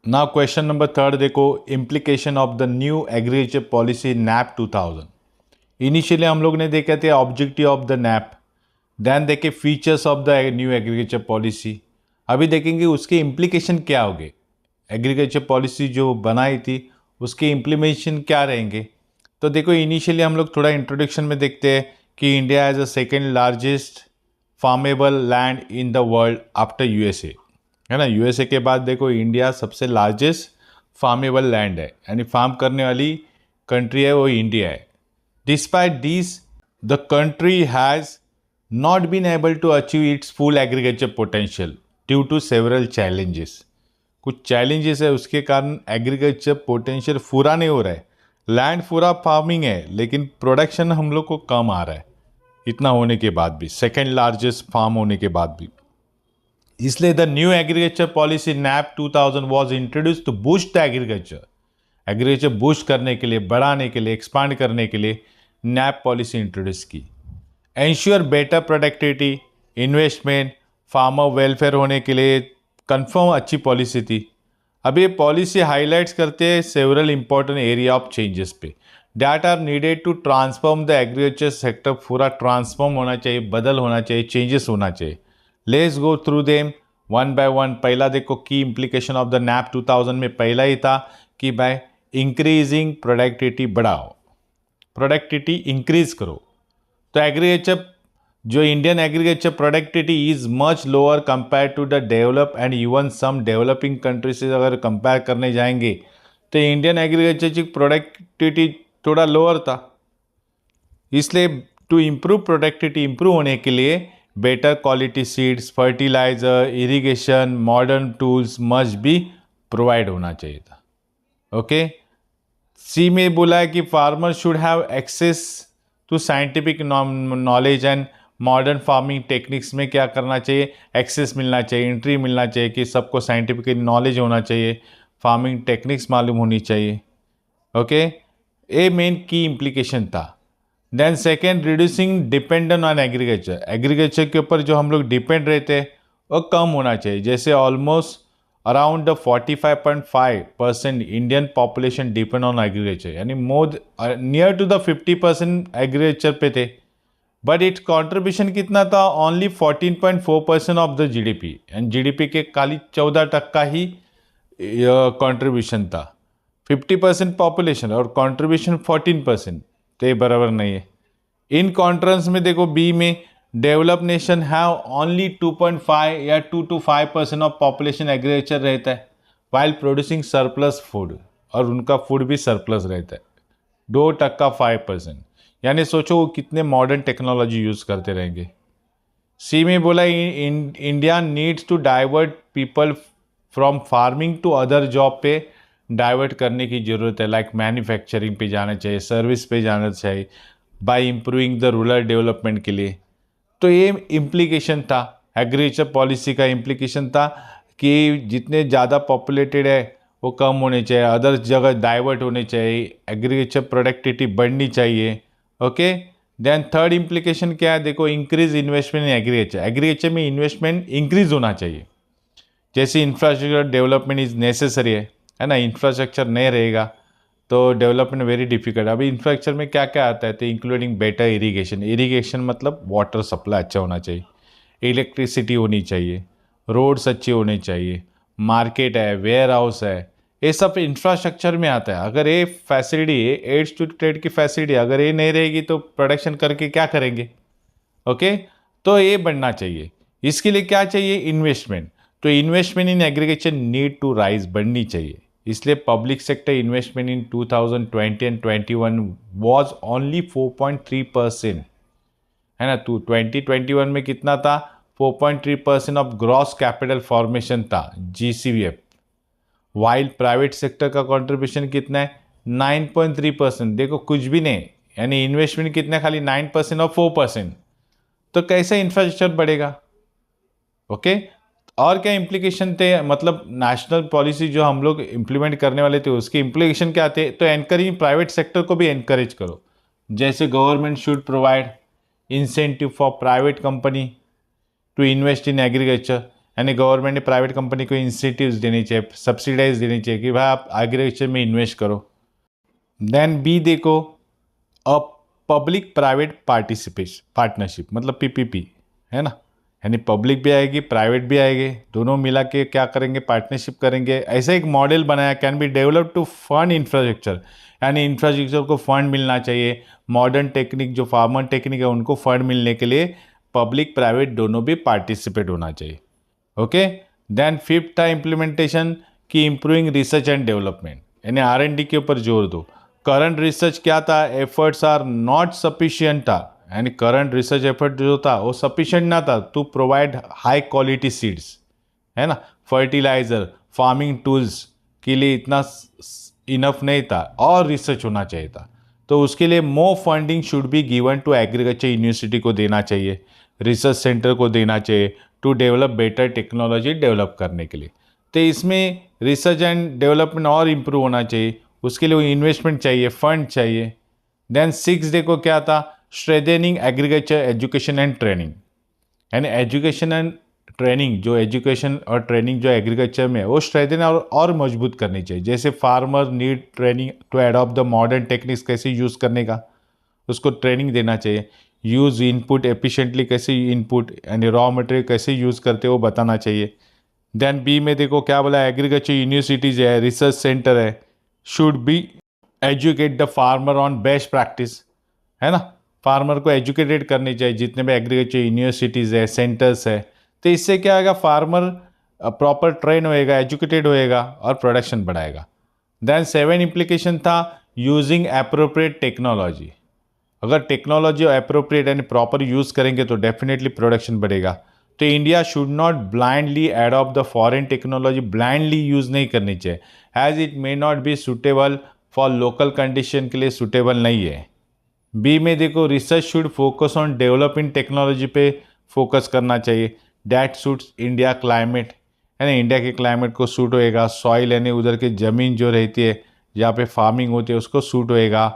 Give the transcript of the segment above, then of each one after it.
Now question number third देखो, implication of the new agriculture policy NAP 2000। Initially हम लोग ने देखे थे objective of the NAP, then देखे features of the new agriculture policy. अभी देखेंगे उसके इम्प्लीकेशन क्या होंगे, एग्रीकल्चर पॉलिसी जो बनाई थी उसके इम्प्लीमेशन क्या रहेंगे। तो देखो इनिशियली हम लोग थोड़ा इंट्रोडक्शन में देखते हैं कि India as a second largest farmable land in the world after USA, है ना। यूएसए के बाद देखो इंडिया सबसे लार्जेस्ट फार्मेबल लैंड है, यानी फार्म करने वाली कंट्री है वो इंडिया है। Despite this the country has not been able to achieve its full agriculture potential due to several challenges. कुछ चैलेंजेस है उसके कारण एग्रीकल्चर पोटेंशियल पूरा नहीं हो रहा है। लैंड पूरा फार्मिंग है लेकिन प्रोडक्शन हम लोग को कम आ रहा है, इतना होने के बाद भी, सेकेंड लार्जेस्ट फार्म होने के बाद भी। इसलिए the new agriculture policy NAP 2000 was introduce to boost the agriculture boost करने के लिए, बढ़ाने के लिए, एक्सपांड करने के लिए नैप पॉलिसी इंट्रोड्यूस की। Ensure better productivity, investment, farmer welfare होने के लिए कंफर्म अच्छी पॉलिसी थी। अब ये पॉलिसी हाईलाइट्स करते हैं several important area of changes पे that are needed to transform the agriculture sector. पूरा ट्रांसफॉर्म होना चाहिए, बदल होना चाहिए, चेंजेस होना चाहिए। Let's go through them one by one. पहला देखो की इम्प्लीकेशन ऑफ द नैप 2000 में पहला ही था कि भाई इंक्रीजिंग प्रोडक्टिविटी बढ़ाओ, प्रोडक्टिविटी इंक्रीज करो। तो एग्रीकल्चर जो Indian agriculture productivity is much lower compare to the develop and even some developing countries से अगर कंपेयर करने जाएंगे तो इंडियन एग्रीकल्चर की प्रोडक्टिविटी थोड़ा लोअर था। इसलिए टू इम्प्रूव प्रोडक्टिविटी, इम्प्रूव होने के लिए better quality seeds, fertiliser, irrigation, modern tools must be provide होना चाहिए था। ओके, सी में बोला है कि farmer should have access to scientific knowledge and modern farming techniques में क्या करना चाहिए, एक्सेस मिलना चाहिए, एंट्री मिलना चाहिए कि सबको साइंटिफिक नॉलेज होना चाहिए, फार्मिंग टेक्निक्स मालूम होनी चाहिए। ओके, ये मेन की इम्प्लीकेशन था। Then second, reducing dependent on agriculture. Agriculture के ऊपर जो हम लोग डिपेंड रहते हैं वो कम होना चाहिए। जैसे almost around 45.5% Indian population depend on agriculture, यानी more near to the 50% agriculture पे थे। बट इट्स कॉन्ट्रीब्यूशन कितना था, only 14.4% of the GDP, and GDP के खाली 14% ही कॉन्ट्रीब्यूशन था। 50% पॉपुलेशन और कॉन्ट्रीब्यूशन 14%, तो ये बराबर नहीं है। इन कॉन्ट्रेंस में देखो बी में डेवलप नेशन हैव ओनली 2.5 या 2 to 5% ऑफ पॉपुलेशन एग्रीकल्चर रहता है, वाइल प्रोड्यूसिंग सरप्लस फूड, और उनका फूड भी सरप्लस रहता है 2% 5%। यानी सोचो वो कितने मॉडर्न टेक्नोलॉजी यूज़ करते रहेंगे। सी में बोला India needs to divert people from farming to other job पे डाइवर्ट करने की ज़रूरत है, लाइक मैन्युफैक्चरिंग पे जाना चाहिए, सर्विस पे जाना चाहिए, bye improving the rural development के लिए। तो ये इम्प्लीकेशन था, एग्रीकल्चर पॉलिसी का इम्प्लीकेशन था कि जितने ज़्यादा पॉपुलेटेड है वो कम होने चाहिए, अदर जगह डाइवर्ट होने चाहिए, एग्रीकल्चर प्रोडक्टिविटी बढ़नी चाहिए। ओके, देन थर्ड इम्प्लीकेशन क्या है देखो, increase investment in agriculture. Agriculture में इन्वेस्टमेंट इंक्रीज होना चाहिए। जैसे इंफ्रास्ट्रक्चर डेवलपमेंट इज नेसेसरी है ना। इंफ्रास्ट्रक्चर नहीं रहेगा तो डेवलपमेंट वेरी डिफिकल्ट। अभी इंफ्रास्ट्रक्चर में क्या क्या आता है, तो इंक्लूडिंग बेटर इरिगेशन। इरिगेशन मतलब वाटर सप्लाई अच्छा होना चाहिए, इलेक्ट्रिसिटी होनी चाहिए, रोड्स अच्छे होने चाहिए, मार्केट है, वेयर हाउस है, ये सब इंफ्रास्ट्रक्चर में आता है। अगर ये फैसिलिटी, एड्स टू ट्रेड की फैसिलिटी अगर ये नहीं रहेगी तो प्रोडक्शन करके क्या करेंगे। ओके, तो ये बढ़ना चाहिए। इसके लिए क्या चाहिए, इन्वेस्टमेंट। तो investment in agriculture need to rise, बढ़नी चाहिए। इसलिए public sector investment in 2020 and 21 was only 4.3%, है ना। 2021 में कितना था, 4.3% ऑफ ग्रॉस कैपिटल फॉर्मेशन था, GCVF। वाइल प्राइवेट सेक्टर का कंट्रीब्यूशन कितना है, 9.3%। देखो कुछ भी नहीं, यानी इन्वेस्टमेंट कितना, खाली 9% और 4%। तो कैसे इंफ्रास्ट्रक्चर बढ़ेगा। ओके, और क्या इम्प्लीकेशन थे, मतलब नेशनल पॉलिसी जो हम लोग इम्प्लीमेंट करने वाले थे उसके इम्प्लीकेशन क्या थे। तो एनकरेज प्राइवेट सेक्टर को भी एनकरेज करो। जैसे government should provide incentive for private company to invest in agriculture यानी गवर्नमेंट ने प्राइवेट कंपनी को इंसेंटिव्स देनी चाहिए, सब्सिडाइज देनी चाहिए कि भाई आप एग्रीकल्चर में इन्वेस्ट करो। देन बी देखो, अ पब्लिक प्राइवेट पार्टनरशिप मतलब पीपीपी, है ना, यानी पब्लिक भी आएगी प्राइवेट भी आएगी, दोनों मिला के क्या करेंगे, पार्टनरशिप करेंगे। ऐसा एक मॉडल बनाया, can be develop to fund infrastructure, यानी इंफ्रास्ट्रक्चर को फंड मिलना चाहिए। मॉडर्न टेक्निक जो फार्मर टेक्निक है उनको फंड मिलने के लिए पब्लिक प्राइवेट दोनों भी पार्टिसिपेट होना चाहिए। ओके, देन फिफ्थ था इम्प्लीमेंटेशन की इम्प्रूविंग रिसर्च एंड डेवलपमेंट, यानी R&D के ऊपर जोर दो। करंट रिसर्च क्या था, एफर्ट्स आर नॉट सफिशियंट था, यानी करंट रिसर्च एफर्ट जो था वो सफिशिएंट ना था to provide high quality seeds, है ना, फर्टिलाइजर, फार्मिंग टूल्स के लिए इतना इनफ नहीं था और रिसर्च होना चाहिए था। तो उसके लिए more funding should be given to agriculture university को देना चाहिए, रिसर्च सेंटर को देना चाहिए to develop better technology develop करने के लिए। तो इसमें रिसर्च एंड डेवलपमेंट और इम्प्रूव होना चाहिए, उसके लिए इन्वेस्टमेंट चाहिए, फंड चाहिए। देन 6 देखो क्या था, strengthening agriculture education and training, यानी एजुकेशन एंड ट्रेनिंग, जो एजुकेशन और ट्रेनिंग जो एग्रीकल्चर में है वो स्ट्रेंथन और मजबूत करनी चाहिए। जैसे farmer need training to adopt the modern techniques, कैसे यूज़ करने का उसको ट्रेनिंग देना चाहिए। यूज़ इनपुट एफिशिएंटली, कैसे इनपुट यानी रॉ मटेरियल कैसे यूज़ करते वो बताना चाहिए। देन बी में देखो क्या बोला, एग्रीकल्चर यूनिवर्सिटीज़ है, रिसर्च सेंटर है, should be educate the farmer on best practice, है ना, फार्मर को एजुकेटेड करनी चाहिए जितने भी एग्रीकल्चर यूनिवर्सिटीज़ है, सेंटर्स है। तो इससे क्या होगा, फार्मर प्रॉपर ट्रेन होएगा, एजुकेटेड होएगा और प्रोडक्शन बढ़ाएगा। देन 7 इम्प्लीकेशन था यूजिंग एप्रोप्रिएट टेक्नोलॉजी, अगर टेक्नोलॉजी एप्रोप्रिएट यानी प्रॉपर यूज़ करेंगे तो डेफिनेटली प्रोडक्शन बढ़ेगा। तो India should not blindly adopt the foreign technology, blindly use नहीं करनी चाहिए, as it may not be suitable for local condition के लिए सुटेबल नहीं है। बी में देखो, research should focus on developing technology पे फोकस करना चाहिए, डैट सूट्स इंडिया क्लाइमेट, यानी इंडिया के क्लाइमेट को सूट होएगा, सॉइल यानी उधर की ज़मीन जो रहती है जहाँ पे फार्मिंग होती है उसको सूट होएगा,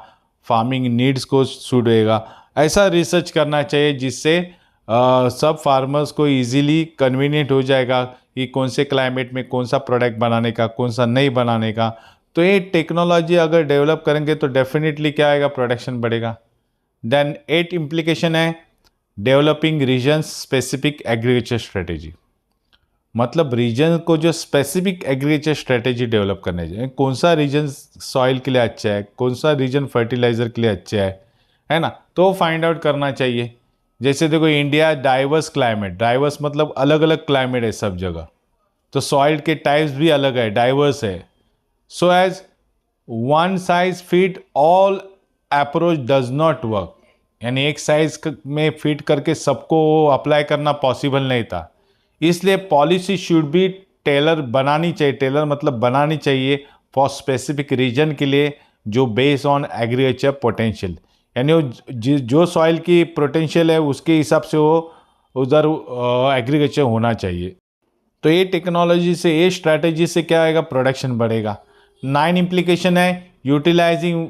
फार्मिंग नीड्स को सूट होएगा। ऐसा रिसर्च करना चाहिए जिससे सब फार्मर्स को इजीली कन्वीनियंट हो जाएगा कि कौन से क्लाइमेट में कौन सा प्रोडक्ट बनाने का, कौन सा नहीं बनाने का। तो ये टेक्नोलॉजी अगर डेवलप करेंगे तो डेफिनेटली क्या आएगा, प्रोडक्शन बढ़ेगा। देन 8 इम्प्लीकेशन है developing region specific agriculture strategy, मतलब रीजन को जो स्पेसिफिक एग्रीकल्चर स्ट्रेटेजी डेवलप करने चाहिए, कौन सा रीजन सॉइल के लिए अच्छा है, कौन सा रीजन फर्टिलाइजर के लिए अच्छा है ना, तो फाइंड आउट करना चाहिए। जैसे देखो इंडिया डाइवर्स क्लाइमेट, डाइवर्स मतलब अलग अलग क्लाइमेट है सब जगह, तो सॉइल के टाइप्स भी अलग है, डाइवर्स है। So as one size fit all approach does not work, यानी एक साइज में फिट करके सबको अप्लाई करना पॉसिबल नहीं था, इसलिए पॉलिसी शुड बी टेलर बनानी चाहिए, टेलर मतलब बनानी चाहिए फॉर स्पेसिफिक रीजन के लिए, जो बेस्ड ऑन एग्रीकल्चर पोटेंशियल, यानी वो जो सॉइल की पोटेंशियल है उसके हिसाब से वो उधर एग्रीकल्चर होना चाहिए। तो ये टेक्नोलॉजी से, ये स्ट्रैटेजी से क्या आएगा, प्रोडक्शन बढ़ेगा। 9 इम्प्लीकेशन है यूटिलाइजिंग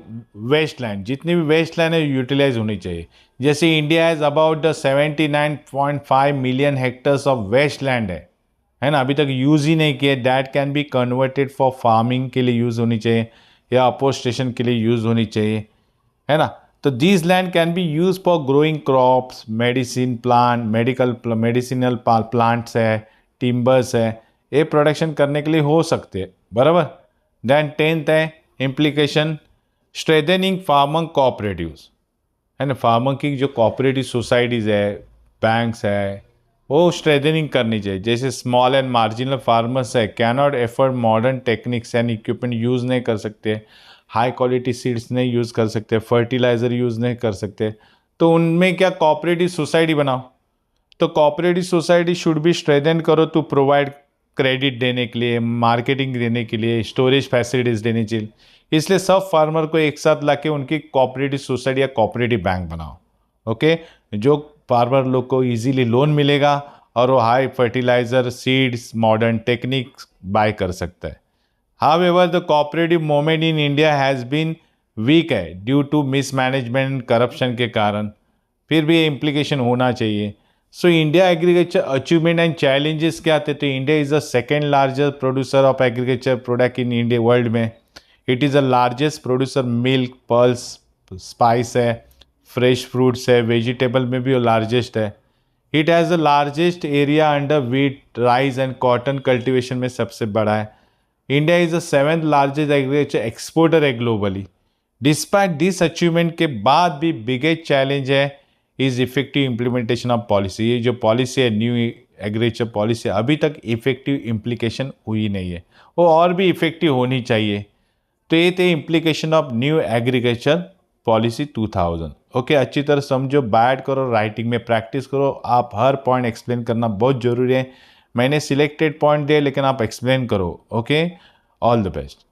वेस्ट लैंड, जितनी भी वेस्ट लैंड है यूटिलाइज होनी चाहिए। जैसे India has about the 79.5 million hectares of waste land है ना, अभी तक यूज़ ही नहीं किए, that can be converted for farming के लिए यूज़ होनी चाहिए या अपोस्टेशन के लिए यूज़ होनी चाहिए, है ना। तो this land can be use for growing crops, medicine plant, medicinal plants है, टिम्बर्स है, ये प्रोडक्शन करने के लिए हो सकते हैं, बराबर। देन 10th है इम्प्लीकेशन स्ट्रेंथनिंग फार्मर कोऑपरेटिव्स, है ना, फार्मर की जो कोऑपरेटिव सोसाइटीज़ है, बैंक्स है, वो स्ट्रेंथनिंग करनी चाहिए। जैसे स्मॉल एंड मार्जिनल फार्मर्स है, can not afford modern techniques and equipment use नहीं कर सकते, हाई क्वालिटी सीड्स नहीं यूज़ कर सकते, फर्टिलाइज़र यूज़ नहीं कर सकते, तो उनमें क्या कोऑपरेटिव सोसाइटी बनाओ। तो cooperative society should be strengthen करो टू प्रोवाइड क्रेडिट देने के लिए, मार्केटिंग देने के लिए, स्टोरेज फैसिलिटीज़ देनी चाहिए। इसलिए सब फार्मर को एक साथ लाके उनकी कोऑपरेटिव सोसाइटी या कोऑपरेटिव बैंक बनाओ, ओके, जो फार्मर लोग को इजीली लोन मिलेगा और वो high fertiliser, seeds, modern techniques buy कर सकता है। However the cooperative movement in India has been weak है ड्यू टू मिसमैनेजमेंट, करप्शन के कारण, फिर भी ये इम्प्लीकेशन होना चाहिए। So India agriculture achievement and challenges क्या थे? तो India is the second largest producer of agriculture product in India world में. It is the largest producer milk, pulse, spice है, फ्रेश फ्रूट्स है, वेजिटेबल में भी वो लार्जेस्ट है. It has the largest area under wheat, rice and cotton cultivation में सबसे बड़ा है. India is the seventh largest agriculture exporter है ग्लोबली. डिस्पाइट दिस अचीवमेंट के बाद भी बिगेस्ट चैलेंज है is effective implementation of policy. ये जो पॉलिसी है, न्यू एग्रीकल्चर पॉलिसी, अभी तक इफेक्टिव इम्प्लीकेशन हुई नहीं है. वो और भी इफेक्टिव होनी चाहिए. तो ये थे implication of new agriculture policy 2000. Okay, अच्छी तरह समझो, बैड करो, राइटिंग में प्रैक्टिस करो. आप हर पॉइंट एक्सप्लेन करना बहुत ज़रूरी है. मैंने सिलेक्टेड पॉइंट दिए लेकिन आप एक्सप्लेन करो. Okay, all the best.